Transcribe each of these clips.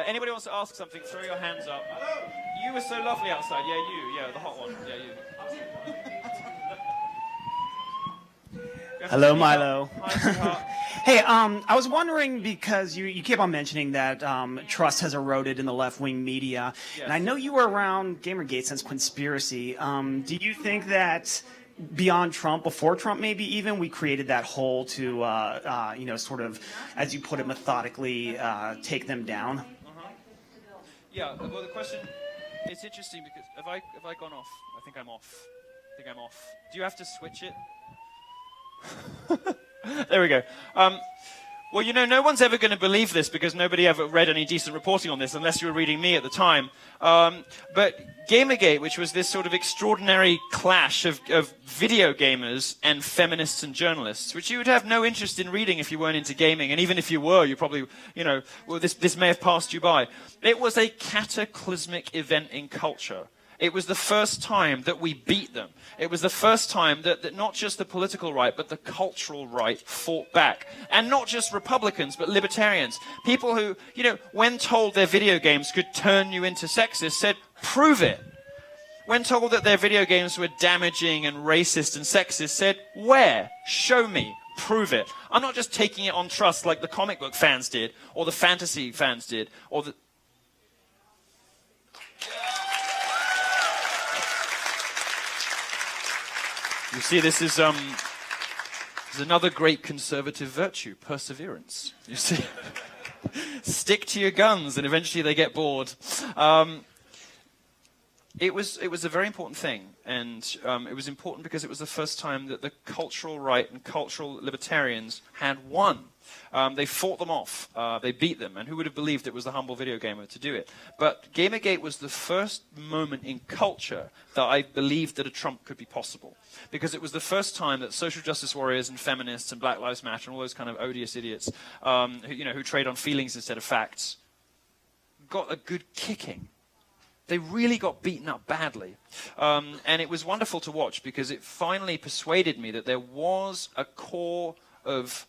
Anybody wants to ask something, throw your hands up. You were so lovely outside. Yeah, you. Yeah, the hot one. Yeah, you. Hello, Milo. Hi, sweetheart. Hey, I was wondering, because you keep on mentioning that trust has eroded in the left-wing media, Yes. and I know you were around GamerGate since Conspiracy. Do you think that beyond Trump, before Trump maybe even, we created that hole to, sort of, as you put it, methodically take them down? Yeah, well, the question, it's interesting because have I gone off? I think I'm off. Do you have to switch it? There we go. Well, you know, no one's ever going to believe this because nobody ever read any decent reporting on this unless you were reading me at the time. But GamerGate, which was this sort of extraordinary clash of video gamers and feminists and journalists, which you would have no interest in reading if you weren't into gaming, and even if you were, you probably, well, this may have passed you by. It was a cataclysmic event in culture. It was the first time that we beat them. It was the first time that not just the political right, but the cultural right fought back. And not just Republicans, but libertarians. People who, when told their video games could turn you into sexists, said, prove it. When told that their video games were damaging and racist and sexist, said, where? Show me. Prove it. I'm not just taking it on trust like the comic book fans did, or the fantasy fans did, or the... You see, this is another great conservative virtue, perseverance. You see, stick to your guns, and eventually they get bored. It was a very important thing, and it was important because it was the first time that the cultural right and cultural libertarians had won. They fought them off. They beat them. And who would have believed it was the humble video gamer to do it? But Gamergate was the first moment in culture that I believed that a Trump could be possible. Because it was the first time that social justice warriors and feminists and Black Lives Matter and all those kind of odious idiots who trade on feelings instead of facts got a good kicking. They really got beaten up badly. And it was wonderful to watch because it finally persuaded me that there was a core of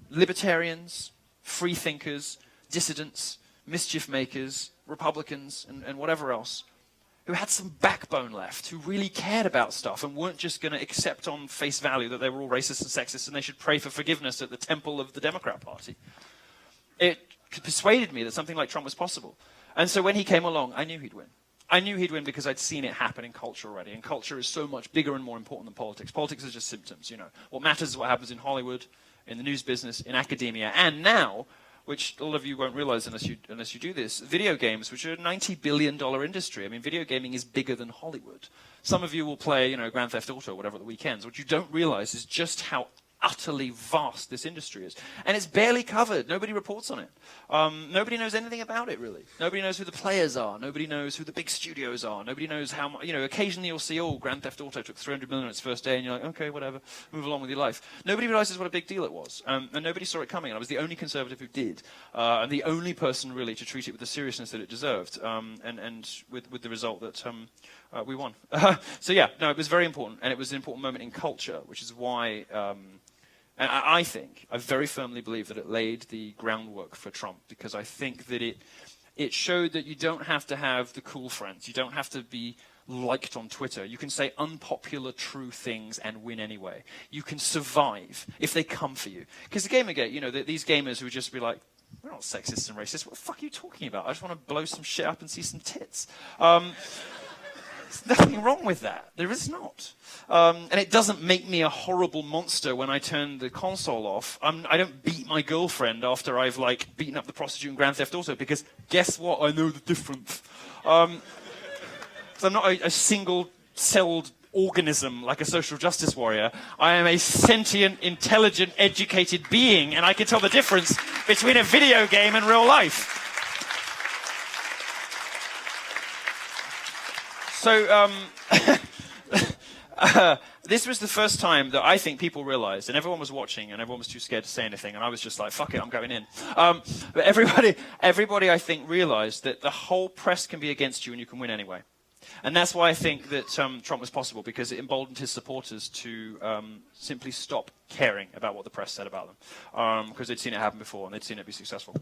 libertarians, free thinkers, dissidents, mischief makers, Republicans, and whatever else, who had some backbone left, who really cared about stuff and weren't just going to accept on face value that they were all racist and sexist and they should pray for forgiveness at the temple of the Democrat Party. It persuaded me that something like Trump was possible. And so when he came along, I knew he'd win. I knew he'd win because I'd seen it happen in culture already, and culture is so much bigger and more important than politics. Politics is just symptoms, What matters is what happens in Hollywood, in the news business, in academia, and now, which all of you won't realize unless you do this, video games, which are a $90 billion industry. I mean, video gaming is bigger than Hollywood. Some of you will play, Grand Theft Auto or whatever at the weekends. What you don't realize is just how utterly vast this industry is. And it's barely covered. Nobody reports on it. Nobody knows anything about it, really. Nobody knows who the players are. Nobody knows who the big studios are. Nobody knows how much, occasionally you'll see, Grand Theft Auto took 300 million on its first day, and you're like, okay, whatever, move along with your life. Nobody realizes what a big deal it was. And nobody saw it coming. And I was the only conservative who did. And the only person, really, to treat it with the seriousness that it deserved. And with the result that we won. So, yeah, no, it was very important. And it was an important moment in culture, which is why... And I very firmly believe that it laid the groundwork for Trump, because I think that it showed that you don't have to have the cool friends. You don't have to be liked on Twitter. You can say unpopular true things and win anyway. You can survive if they come for you. Because the Gamergate, these gamers who would just be like, we're not sexist and racist. What the fuck are you talking about? I just want to blow some shit up and see some tits. There's nothing wrong with that. There is not. And it doesn't make me a horrible monster when I turn the console off. I don't beat my girlfriend after I've, beaten up the prostitute in Grand Theft Auto, because guess what? I know the difference. So I'm not a single-celled organism like a social justice warrior. I am a sentient, intelligent, educated being, and I can tell the difference between a video game and real life. So, this was the first time that I think people realized, and everyone was watching, and everyone was too scared to say anything, and I was just like, fuck it, I'm going in. But everybody, I think, realized that the whole press can be against you and you can win anyway. And that's why I think that Trump was possible, because it emboldened his supporters to simply stop caring about what the press said about them, because they'd seen it happen before and they'd seen it be successful.